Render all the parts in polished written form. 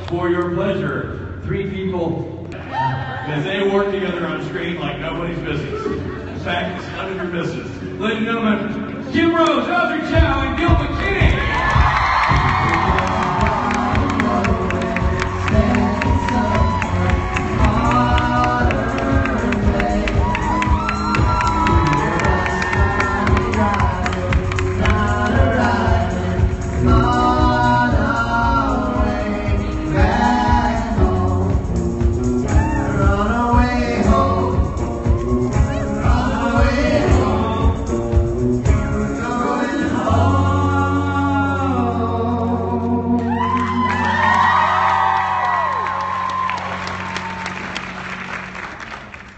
for your pleasure. 3 people, as they work together on screen like nobody's business. In fact, it's none of your business. Ladies and gentlemen, Kim Rose, Osric Chow, and Gil McKinney.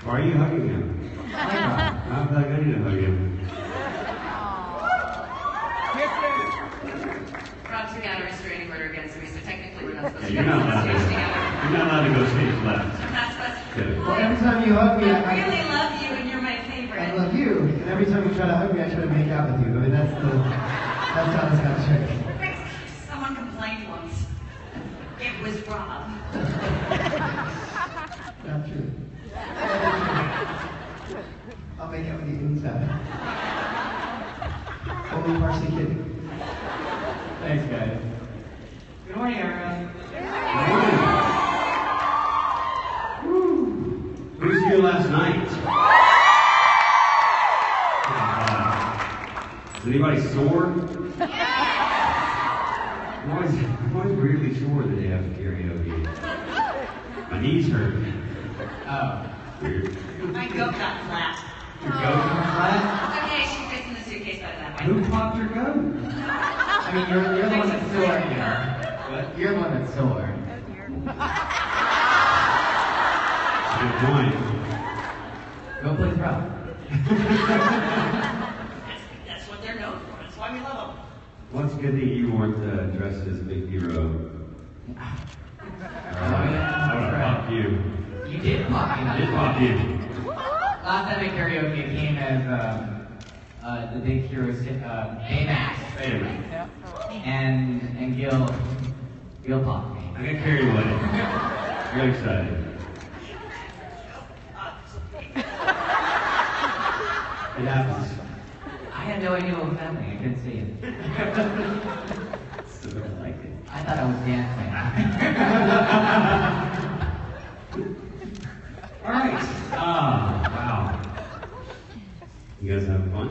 Why are you hugging him? I feel like I need to hug him. Rob took out a restraining order against me, so technically we're not supposed to You're not allowed to. together. You're not allowed to go stage left. I'm not supposed to. Well, every time you hug me, I really love you, and you're my favorite. I love you. And every time you try to hug me, I try to make out with you. I mean, that's how this got tricked. Someone complained once. It was Rob. Not true. I'll make out with you inside. Only partially kidding. Thanks, guys. Good morning, everyone. Who's here last night? Is anybody sore? I'm always weirdly sore the day after karaoke. My knees hurt. Oh. Weird. My goat got flat. Your goat got flat? Okay, she fits in the suitcase by that way. Who popped your goat? I mean, you're the one that's sore here. What? You're the one that's sore. Good point. Go play pro. That's what they're known for. That's why we love them. Well, it's good that you weren't dressed as a big hero. I would have popped you. You did pop me. I did pop you. Last time at karaoke, it came as the big heroes, Baymax. Anyway, And Gil popped me. I got carried away. Very excited. It happens. I had no idea what was happening. I couldn't see it. Still don't like it. I thought I was dancing. All right. Wow. You guys having fun?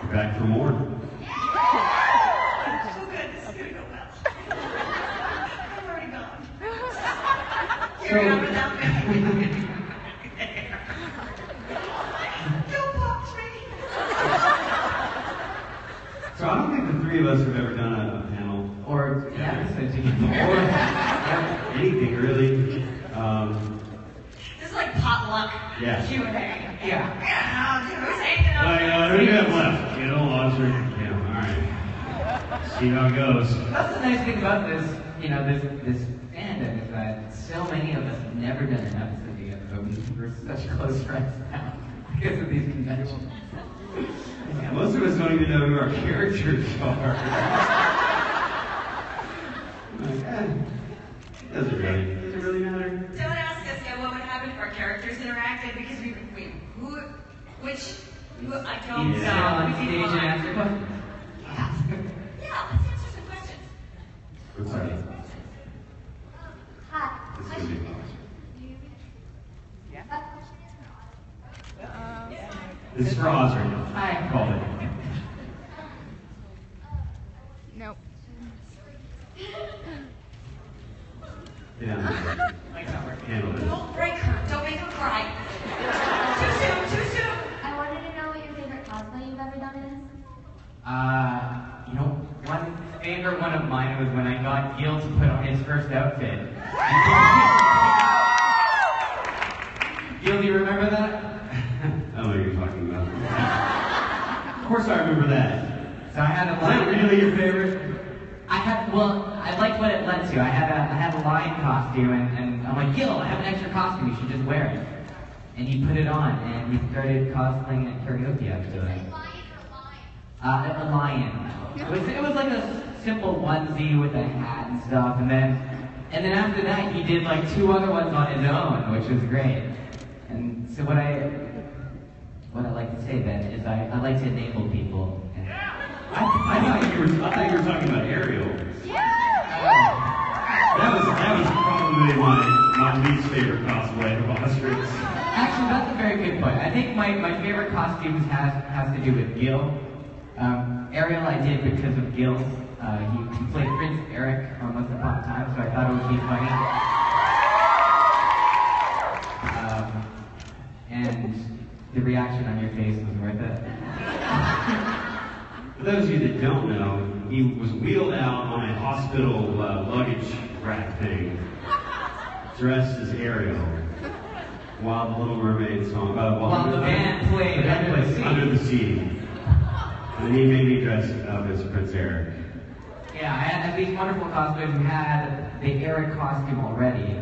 You're back for more. So good. This is going to go well. I'm already gone. Carry on without me. You popped me. So I don't think the 3 of us have ever done a panel Or, yeah, or anything really. This is like potluck Yeah. Q&A. Yeah. Yeah, who's hanging out? Who do we have left? You know, Osric. Yeah, all right. See how it goes. That's the nice thing about this, this fandom is that so many of us have never done an episode together, but we're such close friends now because of these conventions. Yeah, most of us don't even know who our characters are. Does it really matter? Don't ask us yet what would happen if our characters interacted because I don't You sit know. on We'd be stage and fine. answer questions. Yeah, let's answer some questions. I'm sorry. Hi. This is gonna be fun. This is for Osric. Hi. Call it. Nope. Yeah. Handle it. Don't break her. Don't make her cry. Too soon. Too soon. I wanted to know what your favorite cosplay you've ever done is. One favorite one of mine was when I got Gil to put on his first outfit. Gil, do you remember that? I don't know what you're talking about. Of course I remember that. So I had a Is that lion. really your favorite? I liked what it led to. I had a lion costume, and I'm like, Gil, I have an extra costume. You should just wear it. And he put it on, and he started cosplaying at karaoke after that. A lion. It was like a simple onesie with a hat and stuff, and then after that he did like 2 other ones on his own, which was great. And so what I like to say then is I like to enable people. And I thought you were talking about Ariel. That was probably my least favorite cosplay of Osric. Actually, that's a very good point. I think my favorite costumes has to do with Gil. Ariel I did because of Gil. He played Prince Eric on Once Upon a Time, so I thought it would be funny. And the reaction on your face was worth it. For those of you that don't know, he was wheeled out on a hospital luggage rack thing, dressed as Ariel, while the Little Mermaid song, while the band played Under the Sea. And then he made me dress up as Prince Eric. Yeah, I had these wonderful cosplays. We had the Eric costume already,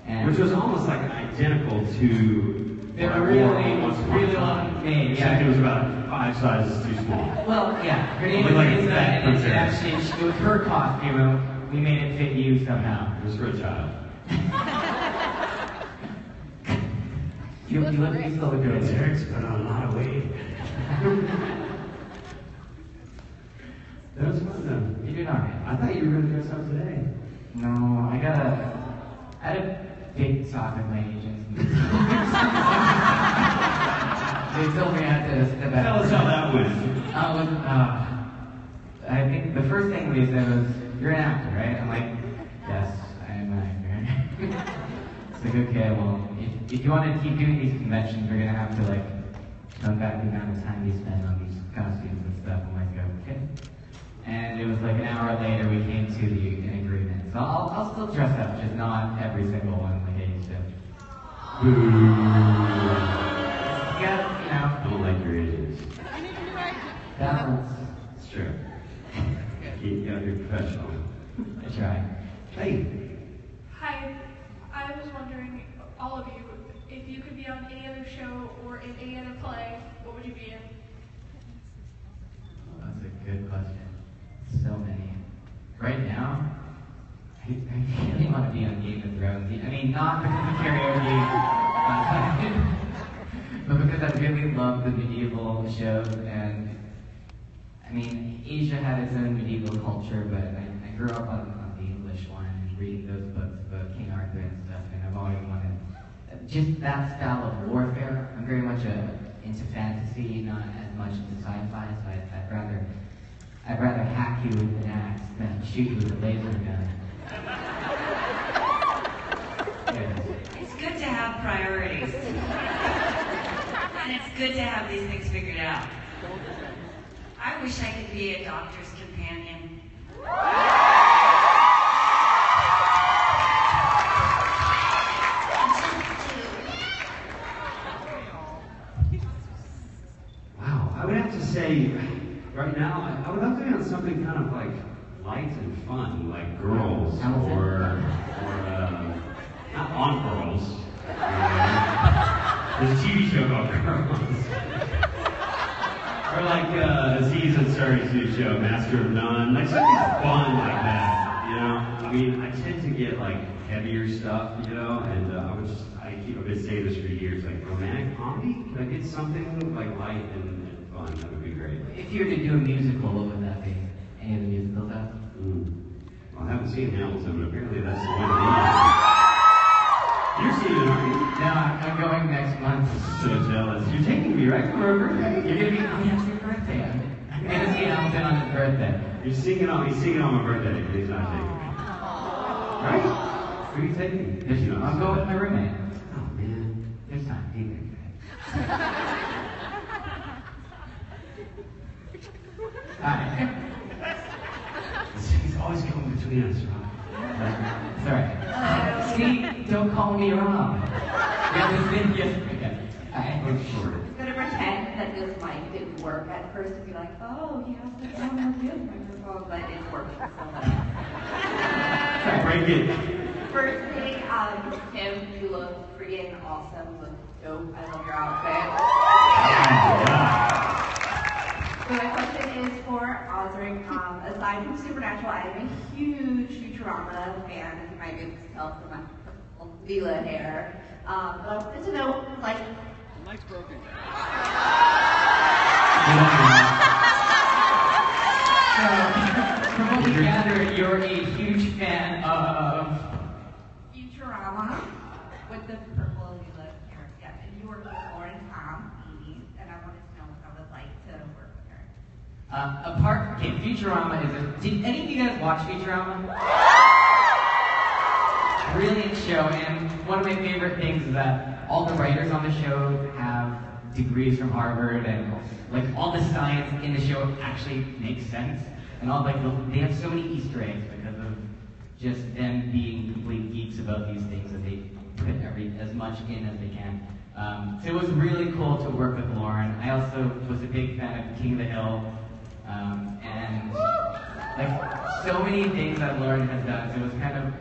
and which was almost like identical to. They were really well made. Except it was about 5 sizes too small. Well, yeah, her name is like Lisa, and it actually it was her costume, and we made it fit you somehow. It was for a child. You still look good. Eric's put on a lot of weight. That was fun though. You did alright. I thought you were going to dress up today. No, I had a big talk with my agents. They told me I had to step out. Tell us how that went. I think the first thing they said was, "You're an actor, right?" I'm like, "Yes, I am an actor." It's like, okay, well, if you want to keep doing these conventions, we're gonna have to like cut back the amount of time you spend on these costumes and stuff. I'm like, okay. And it was like an hour later we came to an agreement. So I'll still dress up, just not every single one like I used to. Yeah, you know. I don't like your agents. Balance. It's true. You gotta be professional. I try. Hey. Hi, I was wondering, all of you, if you could be on any other show or in any other play, what would you be in? Oh, that's a good question. So many. Right now, I really want to be on Game of Thrones. I mean, not because of karaoke, but because I really love the medieval shows. And I mean, Asia had its own medieval culture, but I grew up on the English one and reading those books about King Arthur and stuff. And I've always wanted just that style of warfare. I'm very much into fantasy, not as much into sci-fi. So I'd rather hack you with an axe than shoot you with a laser gun. It's good to have priorities. And it's good to have these things figured out. I wish I could be a doctor's companion. Wow, I would have to say, right now, I would love to be on something kind of like light and fun, like Girls, or not on Girls. There's a TV show called Girls. Or like Aziz Ansari's new show, Master of None, like something fun like that, you know? I mean, I tend to get like heavier stuff, you know, and I've been saying this for years, like romantic comedy? Can I get something like light and fun? That would be great. If you were to do a musical, what would that be? Any of the musicals out? Well, I haven't seen Hamilton, but apparently that's the one. You're seeing it, aren't you? No, I'm going next month. So jealous. You're taking me, right, for a birthday? You're gonna be, oh yeah, it's your birthday. I'm gonna see Hamilton on his birthday. He's singing on my birthday, but he's not taking me. Right? Who are you taking? I'll go with my roommate. Oh, man. There's time. Be there. Hi. He's always coming between us, Rob. Sorry. See, don't call me Rob. You have to think yesterday. I'm sure. I'm going to pretend that this mic didn't work at first and be like, oh, he has the camera with microphone, but it worked so much. Break it. First thing, Tim, you look freaking awesome. You look dope. I love your outfit. So my question is for Osric. Aside from Supernatural, I am a huge Futurama fan, as you might be able to tell from my Leela hair. But I wanted to know, like... The mic's broken. So, from what we gathered, you're a huge fan of... Futurama, with the purple Leela hair. Yeah, and you worked with Lauren Tom, and I wanted to know what that was like to work with her. Futurama is did any of you guys watch Futurama? Brilliant show, and one of my favorite things is that all the writers on the show have degrees from Harvard, and like all the science in the show actually makes sense, and all they have so many Easter eggs because of just them being complete geeks about these things, that they put as much in as they can. So it was really cool to work with Lauren. I also was a big fan of King of the Hill, and like so many things that Lauren has done. So it was kind of,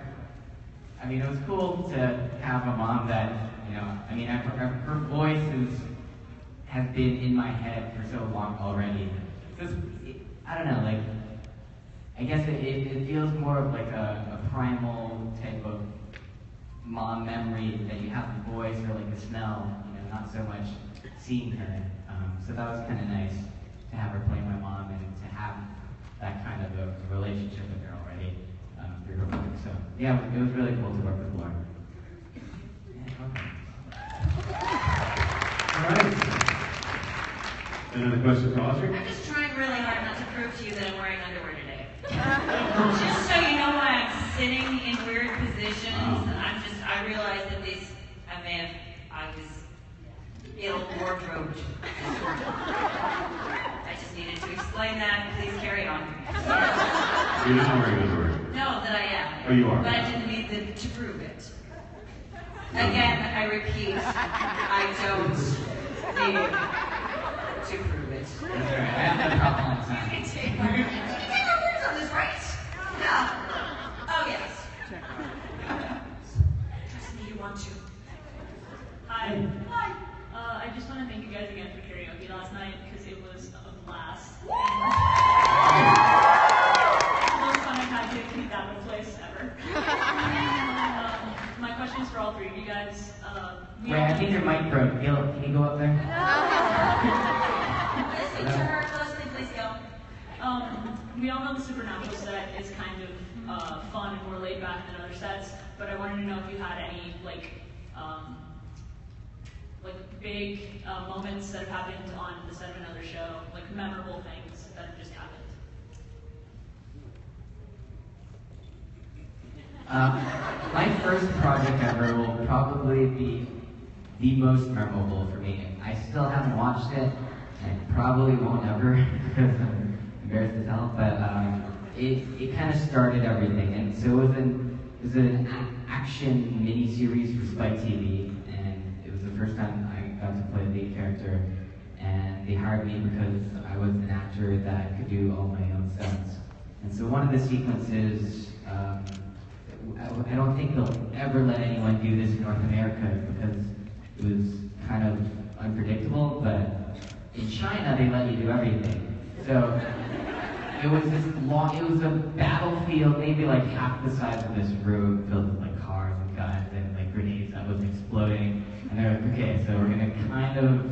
it was cool to have a mom that, her voice has been in my head for so long already. So I don't know, like, I guess it feels more of like a primal type of mom memory that you have the voice or like the smell, not so much seeing her. So that was kind of nice to have her play my mom and to have that kind of a relationship with her already through her work. So yeah, it was really cool to work with Lauren. All right. Another question for Osric? I'm just trying really hard not to prove to you that I'm wearing underwear today. Just so you know why I'm sitting in weird positions. I realized that I was ill wardrobe. I just needed to explain that. Please carry on. You're not wearing underwear. No, that I am. Oh, you are. But I didn't need to prove it. Again, I repeat, I don't need to prove it. That's right. I have no problem on time. You can take my words on this, right? Yeah. Oh, yes. Trust me, you want to. Hi. I just want to thank you guys again for karaoke last night because it was a blast. And most fun I've had to keep that in place ever. My question is for all three of you guys. Wait, I think your mic broke. Gil, can you go up there? Listen to her closely, please go. We all know the Supernatural set is kind of fun and more laid back than other sets, but I wanted to know if you had any big moments that have happened on the set of another show, like memorable things that have just happened. My first project ever will probably be the most memorable for me. I still haven't watched it, and probably won't ever because I'm embarrassed to tell, but it kind of started everything. And so it was an action mini-series for Spike TV, and it was the first time I got to play a lead character, and they hired me because I was an actor that could do all my own stunts. And so one of the sequences, I don't think they'll ever let anyone do this in North America because it was kind of unpredictable, but in China they let you do everything. So it was a battlefield, maybe like half the size of this room, filled with like cars and guns and like grenades that was exploding. And they're like, okay, so we're gonna kind of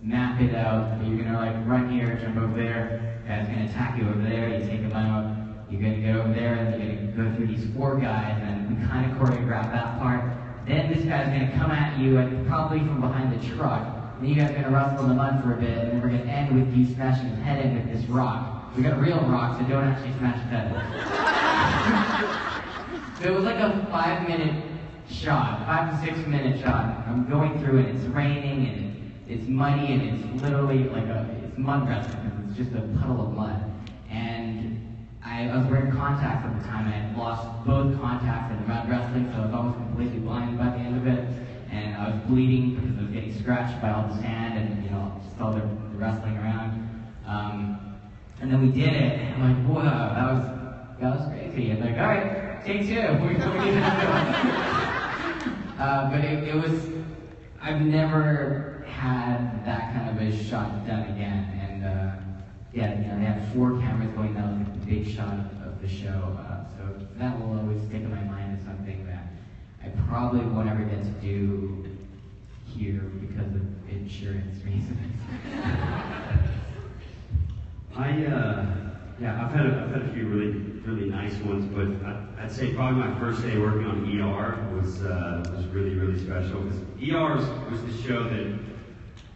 map it out. You're gonna like run here, jump over there, guy's gonna attack you over there, you take him out. You're going to go over there and you're going to go through these 4 guys, and we kind of choreograph that part. Then this guy's going to come at you, and probably from behind the truck. Then you guys are going to wrestle in the mud for a bit, and then we're going to end with you smashing his head in with this rock. We got a real rock, so don't actually smash his head. So it was like a 5-minute shot, 5 to 6 minute shot. I'm going through it, it's raining, and it's muddy, and it's literally like it's mud wrestling, because it's just a puddle of mud. And I was wearing contacts at the time. I had lost both contacts in the mud wrestling, so I was almost completely blind by the end of it. And I was bleeding because I was getting scratched by all the sand and, just all the wrestling around. And then we did it, and I'm like, whoa, that was crazy. And like, all right, take 2. But it was, I've never had that kind of a shot done again. And yeah, you know, they have 4 cameras going down, like the big shot of the show. So that will always stick in my mind as something that I probably won't ever get to do here because of insurance reasons. I've had a few really nice ones, but I'd say probably my first day working on ER was really special because ER was the show that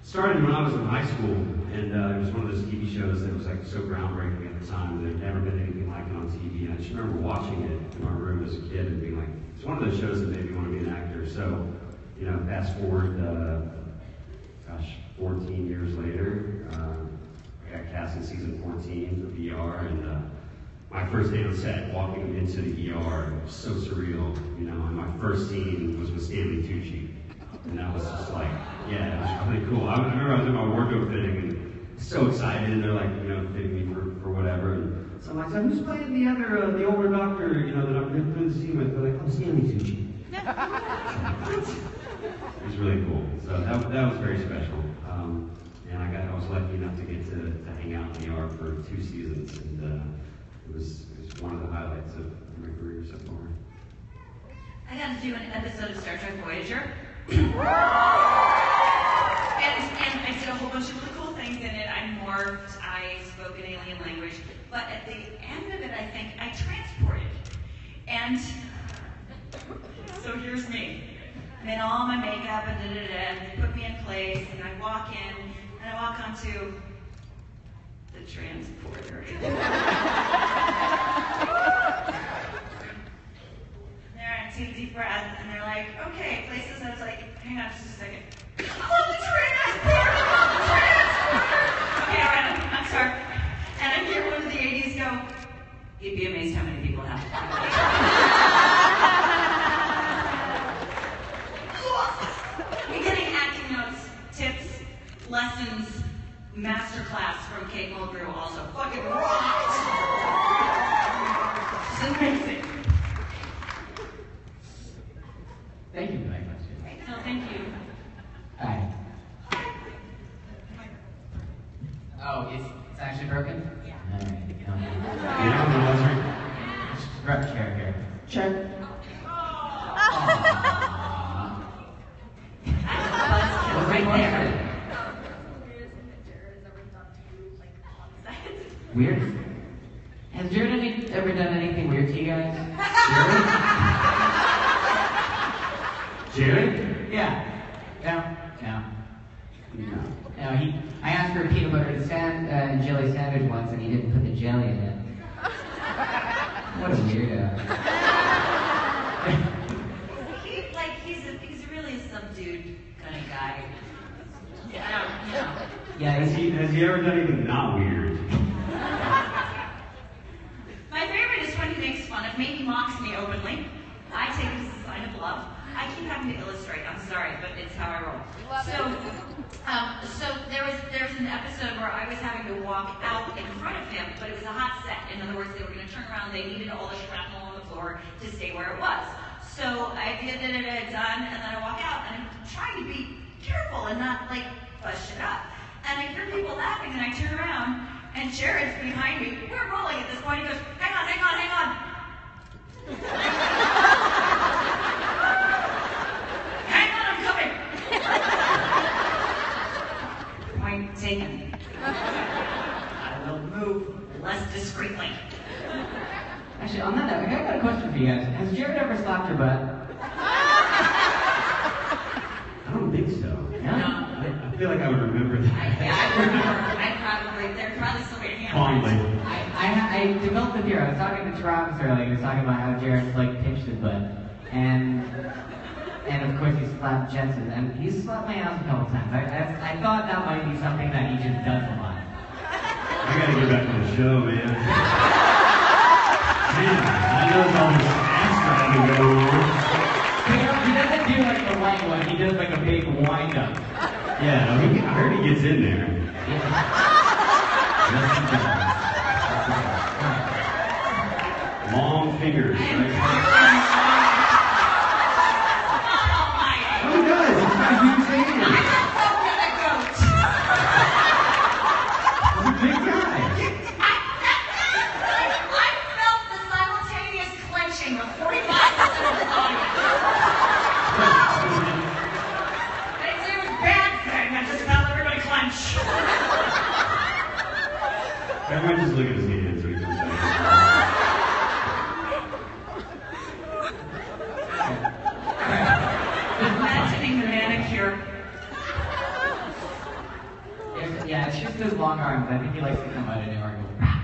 started when I was in high school, and it was one of those TV shows that was like so groundbreaking at the time. There'd never been anything like it on TV, and I just remember watching it in my room as a kid and being like, it's one of those shows that made me want to be an actor. So, you know, fast forward, 14 years later, I got cast in season 14 of ER, and my first day on set, walking into the ER, was so surreal, you know, and my first scene was with Stanley Tucci, and that was just like, yeah, it was really cool. I remember I was in my wardrobe fitting, and so excited, and they're like, you know, fitting me for whatever, and so I'm like, so who's playing the older doctor, you know, that I'm doing the scene with? They're like, oh, Stanley Tucci. It was really cool, so that was very special. And I was lucky enough to get to hang out in ER for 2 seasons, and it was one of the highlights of my career so far. I got to do an episode of Star Trek Voyager. and I did a whole bunch of really cool things in it. I morphed, I spoke an alien language, but at the end of it, I think I transported. And so here's me. I'm in all my makeup and and they put me in place, and I walk in, and I walk onto the transporter. I take a deep breath, and they're like, okay, places. I was like, hang on just a second. Oh, the transporter! Okay, all right, I'm sorry. And I hear one of the 80s go, you'd be amazed how many people have to. Getting acting notes, tips, lessons, masterclass from Kate Mulgrew also fucking rocked. It's amazing. Thank you for that question. No, thank you. Hi. Oh, it's actually broken? Yeah. All right. Yeah, Osric. Just grab a chair here. Check. Right there. Weird? Has Jared ever done anything weird to you guys? Jared? Yeah. No. I asked for a peanut butter and jelly sandwich once, and he didn't put the jelly in it. What a weirdo. He's really a subdued kind of guy. Yeah. Has he ever done anything not weird? My favorite is when he makes fun of me. He mocks me openly. I take it as a sign of love. I keep having to illustrate. I'm sorry, but it's how I roll. So there's an episode where I was having to walk out in front of him, but it was a hot set. In other words, they were going to turn around. They needed all the shrapnel on the floor to stay where it was. So I did it done, and then I walk out, and I'm trying to be careful and not like bust shit up. And I hear people laughing, and I turn around, and Jared's behind me. We're rolling at this point. He goes, hang on. Hang on, I'm coming. Point taken. I will move less discreetly. Actually, on that note, I got a question for you guys. Has Jared ever slapped your butt? I don't think so. No? I feel like I would remember that. I remember. There's probably somebody here. Fondly. I developed a theory. I was talking to Travis earlier. He was talking about how Jared like pinched his butt, and of course he slapped Jensen, and he slapped my ass a couple times. I thought that might be something that he just does a lot. I gotta get back on the show, man. I know there's all this ass driving going on. He doesn't do like the light one. He does like a big wind up. Yeah, I heard he gets in there. Long fingers, right? Oh, guys, it's got a huge hand. He's a big guy. look at his hands when he comes back. Imagining the manicure. Yeah, it's just his long arms. I think he likes to come out of nowhere and go, "Rah."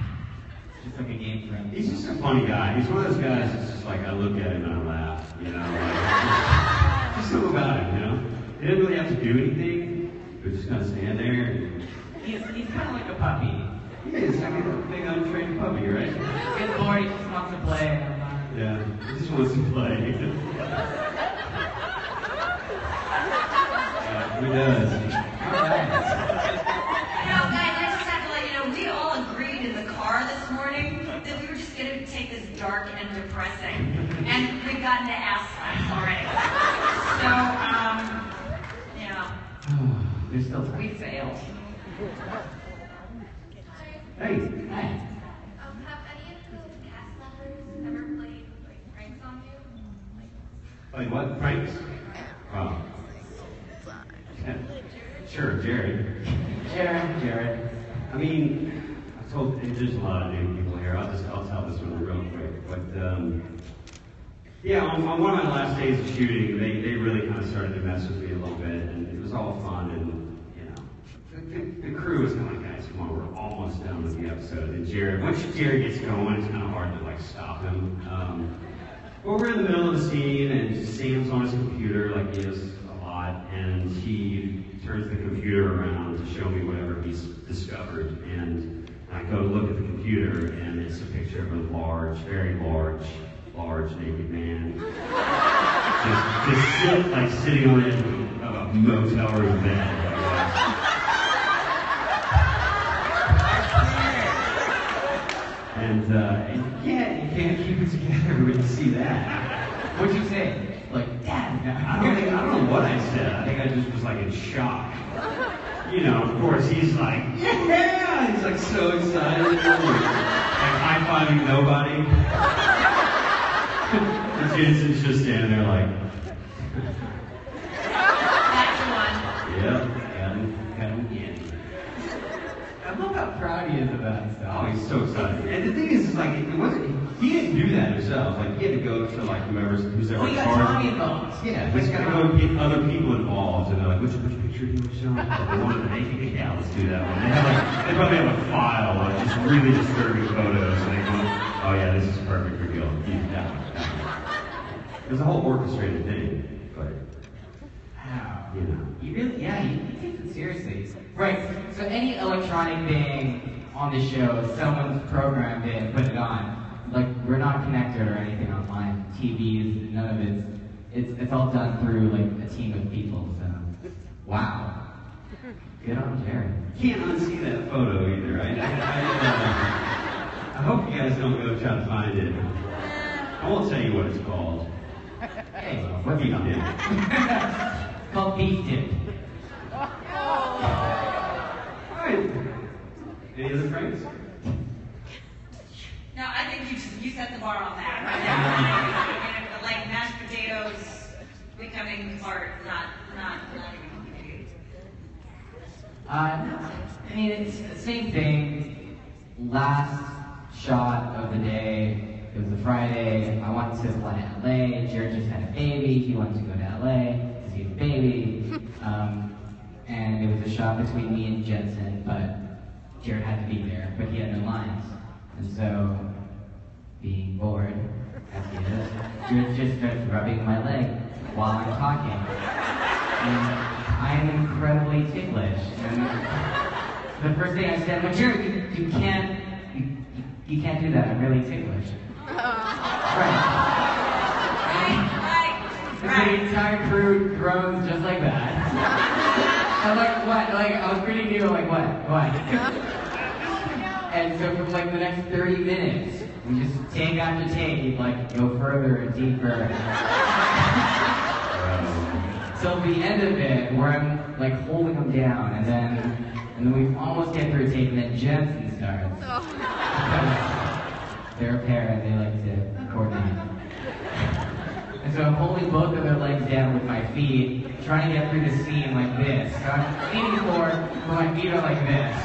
It's just like a game for him. He's just a funny guy. He's one of those guys that's just like, I look at him and I laugh, you know? Like, just something about him, you know? He didn't really have to do anything. He would just kind of stand there and... He's kind of like a puppy. He is. I mean, a big untrained puppy, right? He gets bored, he just wants to play. Yeah, he just wants to play. Yeah, he does. Alright. You know, guys, I just have to let you know, we all agreed in the car this morning that we were just going to take this dark and depressing. And we've gotten to ass lives already. So, yeah, There's still we time. failed. Hey. Hi. Have any of the cast members ever played like pranks on you? Like what? Pranks? Oh. Yeah. Sure, Jared. Jared. I mean, I told, there's a lot of new people here. I'll tell this one real quick. But, yeah, on one of my last days of shooting, they really kind of started to mess with me a little bit, and it was all fun, and, you know, the crew was kind of like, guys, come on, we're almost done with the episode. And Jared, once Jared gets going, it's kind of hard to, like, stop him. Well, we're in the middle of the scene, and Sam's on his computer, like he is a lot, and he turns the computer around to show me whatever he's discovered, and I go to look at the computer, and it's a picture of a large, very large naked man, just sitting on the edge of a motel room bed. And yeah, you can't keep it together when you see that. What'd you say? Like, Dad. I don't know what I said. I think I just was like in shock. You know, of course, he's like, yeah! He's like so excited. Like high-fiving nobody. And Jensen's just standing there like, That's the one. yep, got him again. I love how proud he is of that stuff. Oh, he's so excited. And the thing is like, it wasn't, he didn't do that himself. Like, he had to go to like who's ever Oh, you got Tommy involved. Yeah, he's got to go get other people involved, and they're like, which picture do you want to show? The one of the naked? Yeah, let's do that one. They probably have a file of just really disturbing photos, and they go, oh yeah, this is perfect for Gil. That one. There's a whole orchestrated thing, but Wow. you know. He really, yeah, he takes it seriously. Right, so any electronic thing on the show, someone's programmed it and put it on. Like, we're not connected or anything online, TVs, none of it's all done through, like, a team of people, so, wow. Good on Jared. Can't unsee that photo either. I hope you guys don't go try to find it. I won't tell you what it's called. Hey, what's he Beef dip. It's called beef dip. Alright. Any other pranks? No, I think you set the bar on that right now. Like mashed potatoes becoming art, not even community. No, I mean, it's the same thing. Last shot of the day, it was a Friday. I wanted to fly to LA. Jared just had a baby. He wanted to go to LA to see his baby. And it was a shot between me and Jensen, but Jared had to be there, but he had no lines. And so, being bored, as he is, Jared just starts rubbing my leg while I'm talking. And I am incredibly ticklish. And the first thing I said, well, Jared, you can't do that. I'm really ticklish. Right. And the entire crew groans just like that. I'm like, what? Like, I was pretty new, like, what? And so for like the next 30 minutes, we just take after take, like, go further and deeper. Till the end of it, where I'm like holding them down, and then we almost get through a tape, and then Jensen starts. Because they're a pair and they like to coordinate. And so I'm holding both of their legs down with my feet, trying to get through the scene like this. So I'm aiming for my feet are like this.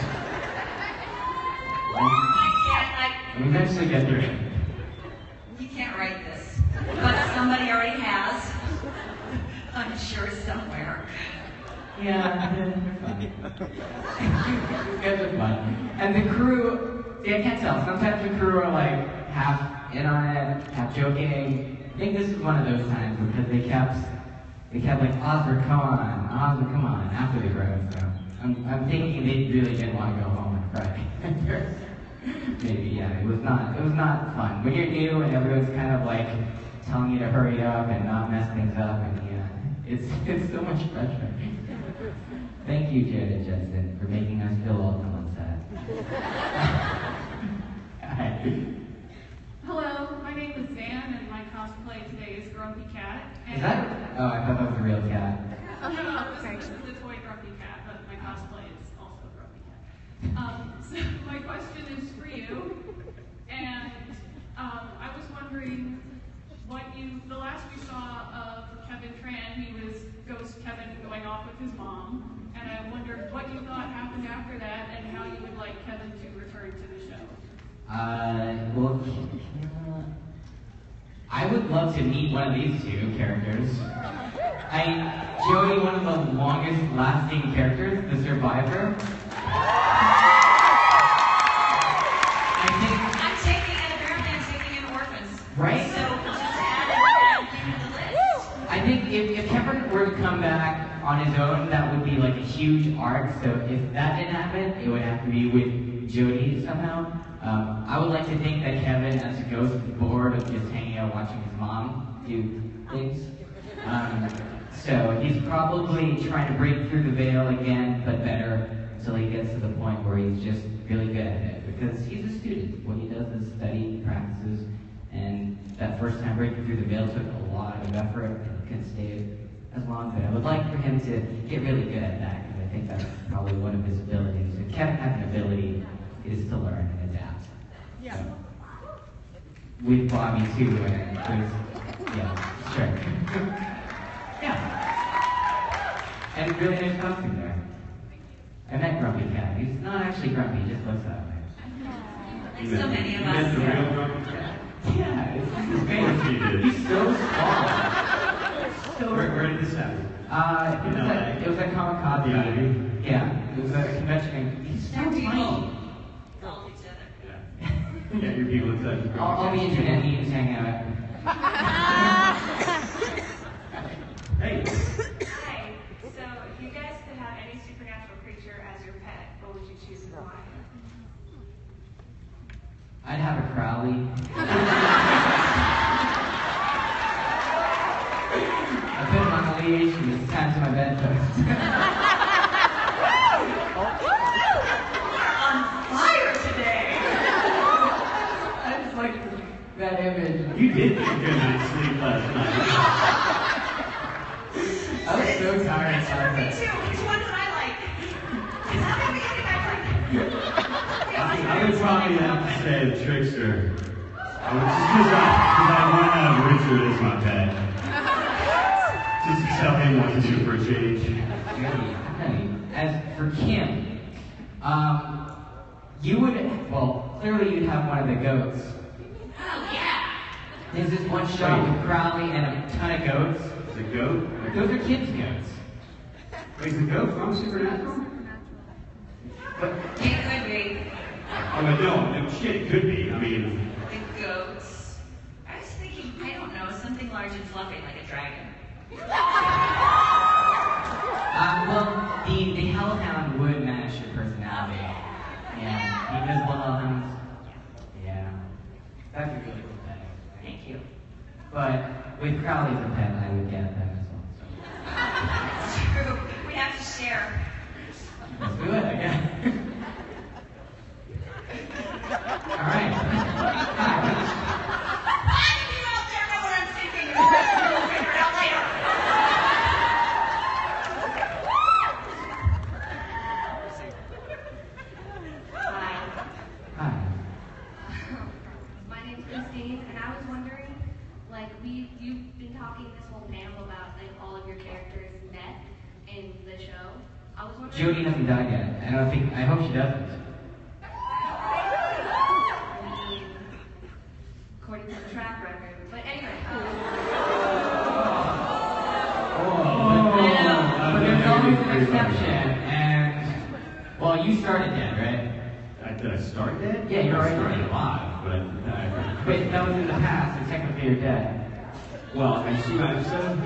We'll eventually get through it. You can't write this, but somebody already has. I'm sure somewhere. Yeah, they're fun. You guys are fun. And the crew, see, I can't tell. Sometimes the crew are like half in on it, half joking. I think this is one of those times because they kept like, Osric, come on, after the growth. So I'm thinking they really didn't want to go home on Friday. Maybe, yeah, it was not fun. When you're new and everyone's kind of like telling you to hurry up and not mess things up, and yeah, it's so much pressure. Thank you, Jared and Justin, for making us feel welcome on set. Hello, my name is Zan, and my cosplay today is Grumpy Cat. Is that? Oh, I thought that was a real cat. No, this is the toy Grumpy Cat, but my cosplay is also Grumpy Cat. So my question is for you, and I was wondering the last we saw of Kevin Tran, he was Ghost Kevin going off with his mom, and I wondered what you thought happened after that, and how you would like Kevin to return to the show. Well, I would love to meet one of these two characters. Joey, one of the longest lasting characters, the Survivor. Apparently I'm taking in orphans. Right? So just add him to the list. I think if Kevin were to come back on his own, that would be like a huge arc. So if that didn't happen, it would have to be with Jody somehow. I would like to think that Kevin, as a ghost, is bored of just hanging out watching his mom do things. So he's probably trying to break through the veil again, but better, until he gets to the point where he's just really good at it. Because he's a student. What he does is study, practices, and that first time breaking through the veil took a lot of effort and couldn't stay as long. But I would like for him to get really good at that, because I think that's probably one of his abilities. If Kevin has an ability, is to learn and adapt. Yeah. So, with Bobby too, and there's, yeah, sure. Yeah. And really nice costume there. I met Grumpy Cat. He's not actually grumpy, he just looks that way. Like so many of You met us. the real Grumpy Cat? Yeah, it's his Of course you did. He's so small. Where did this happen? It was at Kamikaze. Yeah, it was at a convention. He's so Two people tiny. called each other. Yeah, your people inside the All the internet memes hang out. Hey. Hi. So, if you guys could have any supernatural creature as your pet, what would you choose and why? I'd have a Crowley. I put him on a leash and it's time to my bedpost. On fire today! I just like that image. You did get a good night's sleep last night. I was so tired. Me too. Which one did I like? How many did I like? I would probably have to say the trickster. Because I want to have Richard as my pet. Just to tell him what to do for a change. As for Kim, you would, well, clearly you'd have one of the goats. Oh, yeah. There's this one shot with Crowley and a ton of goats. The goat? Those are kids' goats. Wait, is the goat from Supernatural? But It could be. Oh, but no, shit, it could be. I mean, The goats. I was thinking, I don't know, something large and fluffy like a dragon. well, the hellhound would match your personality. Yeah, the invisible hellhounds. Yeah, that'd be really cool pet. Thank you. But with Crowley as a pet, I would get them as well. It's true. We have to share. Let's do it, I guess. All right. Hi. Why did you out there know what I'm thinking? We'll figure it out later. Hi. Hi. My name's Christine, and I was wondering, like, you've been talking this whole panel about, like, all of your characters met in the show. I was wondering. Jody hasn't died yet. I hope she doesn't. I mean, record. But anyway. But there's always an exception, and well, you started dead, right? Did I start dead? Yeah, you're already started alive, but wait, that was in the past, so technically you're dead. well, have you seen my episode?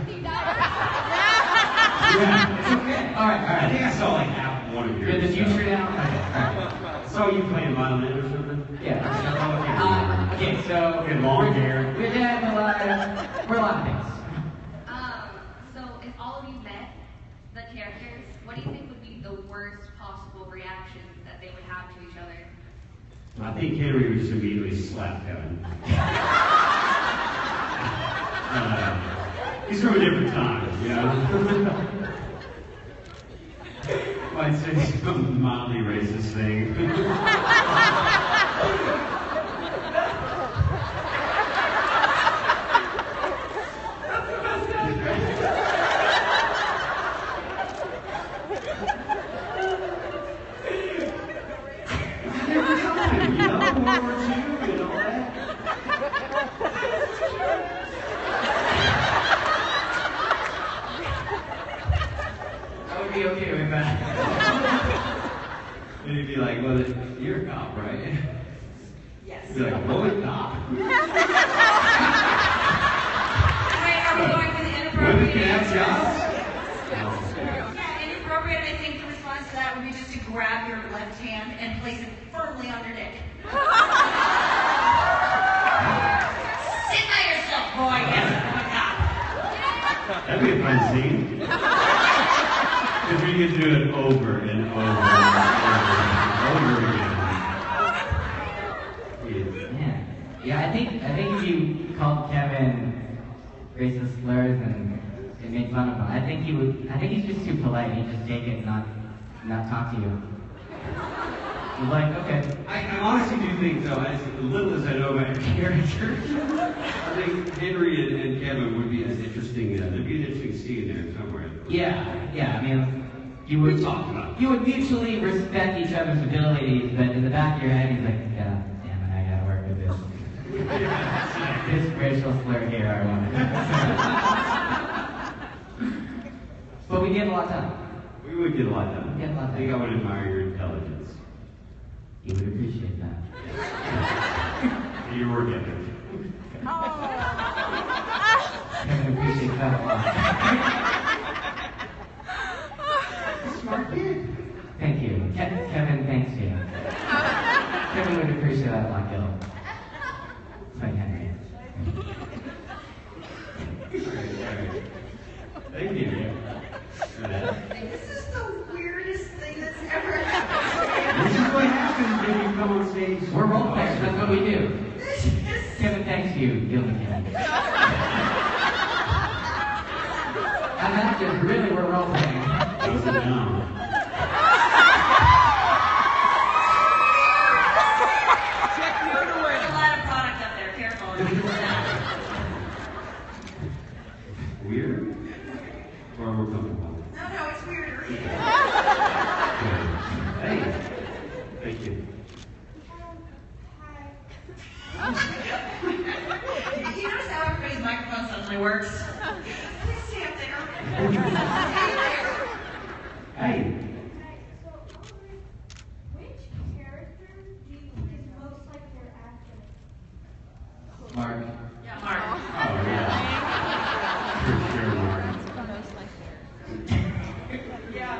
Yeah, it's okay. All right. I think I saw like half one of yours. You're in the future now? Okay, all right. Saw you playing violin or something? Yeah. Okay, so Good long hair. We're dead, we're alive, we're a lot of things. So if all of you met the characters, what do you think would be the worst possible reaction that they would have to each other? I think Henry would just immediately slap Kevin. He's from a different time, you know? Might say some mildly racist thing. Be okay with that. And he'd be like, well, you're a cop, right? Yes. He'd be like, well, it's cop. Wait, are we going for the Women inappropriate can have jobs? Yeah, inappropriate, I think the response to that would be just to grab your left hand and place it firmly on your dick. Sit by yourself, boy. Yes, I'm a cop. That'd be a fun scene. Because we could do it over and over and over again. Yeah, I think if you called Kevin racist slurs and made fun of him, I think he's just too polite. He'd just take it and not talk to you. He's like, okay. I honestly do think, though, as little as I know about your character, I think Henry and Kevin would be as interesting. There'd be an interesting scene there somewhere. Yeah. I mean, you would mutually respect each other's abilities, but in the back of your head, he's like, yeah, damn it, I gotta work with this. This racial slur here, I want to. But we get a lot done. We would get a lot done. We get a lot I think I done. would admire your intelligence. You would appreciate that. Your work ethic. Kevin appreciates that a lot. Smart kid. Thank you. Kevin thanks you. Kevin would appreciate that a lot, Gil. Sorry, Henry. Alright. Thank you. This is the weirdest thing that's ever happened. This is what happens when you come on stage. We're role players, that's what we do. Kevin thanks you, Gil McKinnon. And that's just really we're role playing. Close it down. There's a lot of product up there, careful. Weird? Or we're comfortable? No, it's weirder. Hey. Thank you. You notice how everybody's microphone suddenly works? Please stay up there. Hey. Which character do you think is most like your actor? Mark. Yeah, Mark. Oh, yeah. For sure, Mark.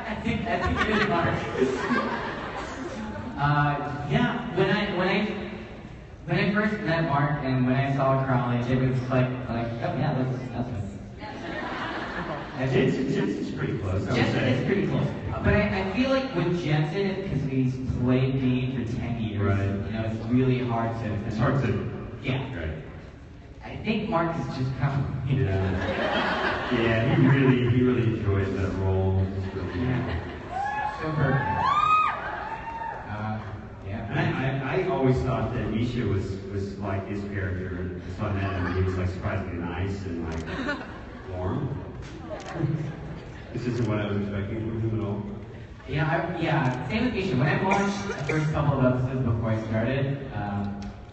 I think it is Mark. Yeah, when I first met Mark and when I saw Crowley, it was like, oh yeah, that's it. Jensen's pretty close, I would Jensen say. is pretty close. But I feel like with Jensen, because he's played me for 10 years, Right. you know, it's really hard to... It's hard to... Yeah. Right. I think Mark is just probably... Yeah, he really enjoys that role. It's really, So perfect. Yeah. And I always thought that Misha was like his character. So I met him, and he was like surprisingly nice and like warm. This isn't what I was expecting from him at all. Yeah, same with Misha. When I watched the first couple of episodes before I started,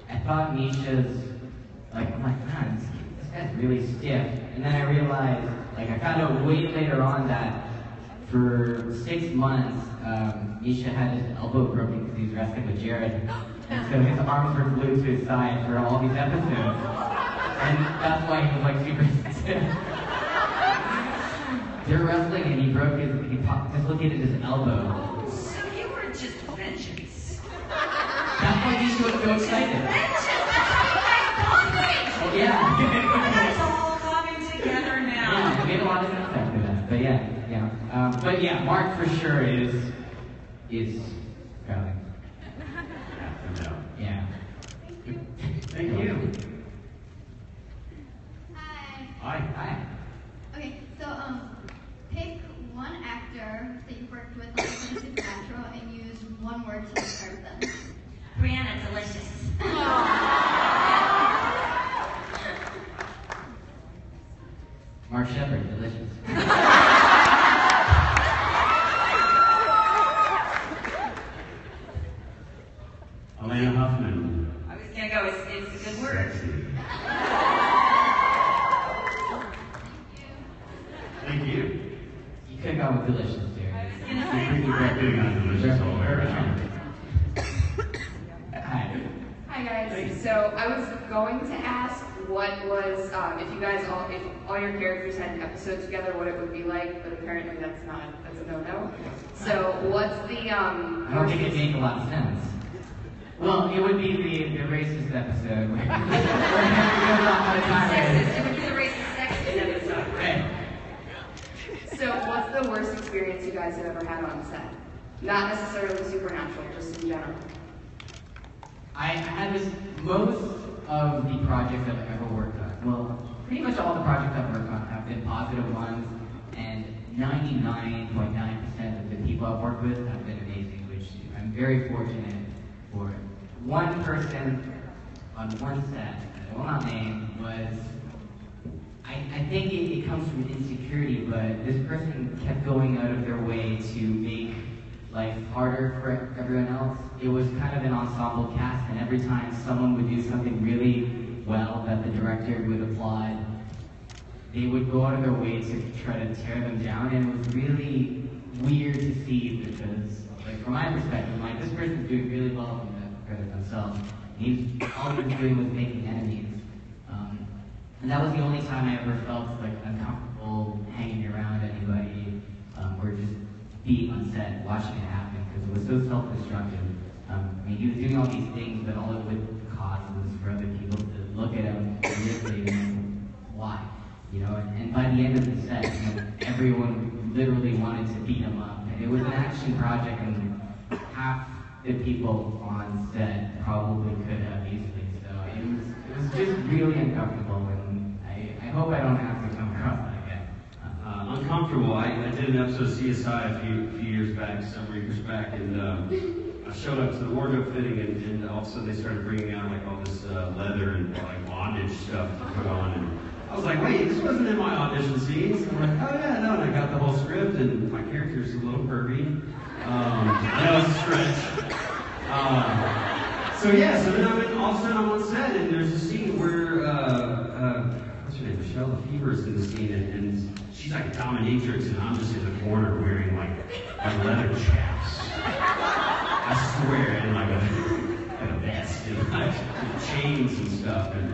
I thought Misha's Like, I'm like, man, this guy's really stiff. And then I realized, like, I found out way later on that for 6 months, Misha had his elbow broken because he was wrestling with Jared. And so his arms were glued to his side for all these episodes. And that's why he was like super stiff. They're wrestling and he dislocated his elbow. So you were just vengeance. That's why Misha was so excited. Vengeance! That's how you guys bond. Yeah. It's all coming together now. Yeah, it made a lot of sense after that. But yeah. But yeah, Mark for sure is Valley. Yeah. Thank you. Hi. Hi. Okay, so pick one actor that you've worked with on Supernatural and use one word to describe them. Brianna, delicious. Mark Shepard, delicious. Elena Huffman. I was gonna go, it's a good word. Sexy. Thank you. You could have gone with delicious, Jared. I was gonna I could have gone delicious all the way around. Hi. Hi guys. So I was going to ask what was if all your characters had an episode together, what it would be like, but apparently that's a no-no. So what's the I don't think it made a lot of sense. Well, it would be the racist episode. Where Sexist, it would be the racist sexist episode. Right. So what's the worst experience you guys have ever had on set? Not necessarily Supernatural, just in general. I had this, most of the projects I've ever worked on, well, pretty much all the projects I've worked on have been positive ones, and 99.9% of the people I've worked with have been amazing, which I'm very fortunate for. One person on one set, I will not name, was, I think it comes from insecurity, but this person kept going out of their way to make life harder for everyone else. It was kind of an ensemble cast, and every time someone would do something really well that the director would applaud, they would go out of their way to try to tear them down, and it was really weird to see because, like, from my perspective, like, this person's doing really well from the credit themselves. All he was doing was making enemies. And that was the only time I ever felt like uncomfortable hanging around anybody or just being on set, watching it happen, because it was so self-destructive. I mean, he was doing all these things, but all it would cause was for other people to look at him weirdly and why, you know? And by the end of the set, you know, everyone literally wanted to beat him up. And it was an action project, and half the people on set probably could have easily. So it was just really uncomfortable, and I hope I don't have to come across that again. Uncomfortable. I did an episode of CSI a few years back, several years back, and I showed up to the wardrobe fitting, and all of a sudden they started bringing out like all this leather and like bondage stuff to put on, and I was like, wait, this wasn't in my audition scenes. I'm like, oh yeah, no, and I got the whole script, and my character's a little pervy. I know it's a stretch. So then all of a sudden I'm on set, and there's a scene where what's her name, Michelle Lefevre is in the scene, and she's like a dominatrix, and I'm just in the corner wearing like leather chaps. I swear, and like a vest and like chains and stuff. And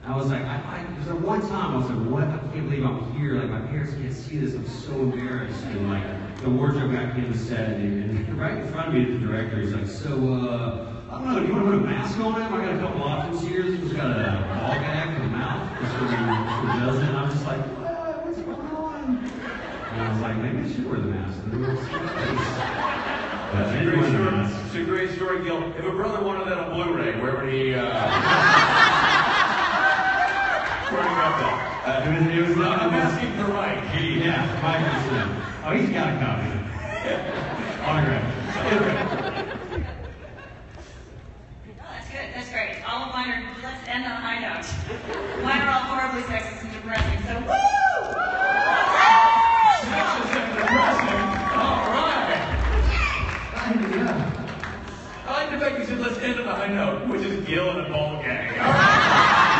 I was like, there's like one time I was like, what? I can't believe I'm here. Like my parents can't see this. I'm so embarrassed. And like the wardrobe guy came to set, and right in front of me, the director, he's like, so I don't know, do you want to put a mask on him? I got a couple options here. This one's got a ball gag for the mouth. This one does it. And I'm just like, what? What's going on? And I was like, maybe I should wear the mask. It's a great story, Gil. If a brother wanted that on Blu-ray, where would he, where would he got that? It was not. I'm asking for Mike. Yeah, Mike was oh, he's got a copy. Autograph. That's great. All of mine are, let's end on a high note. Mine are all horribly sexist and depressing, so woo! Sexist and depressing? All right. I like the fact you said let's end on a high note, which is Gil and a ball gag. All right.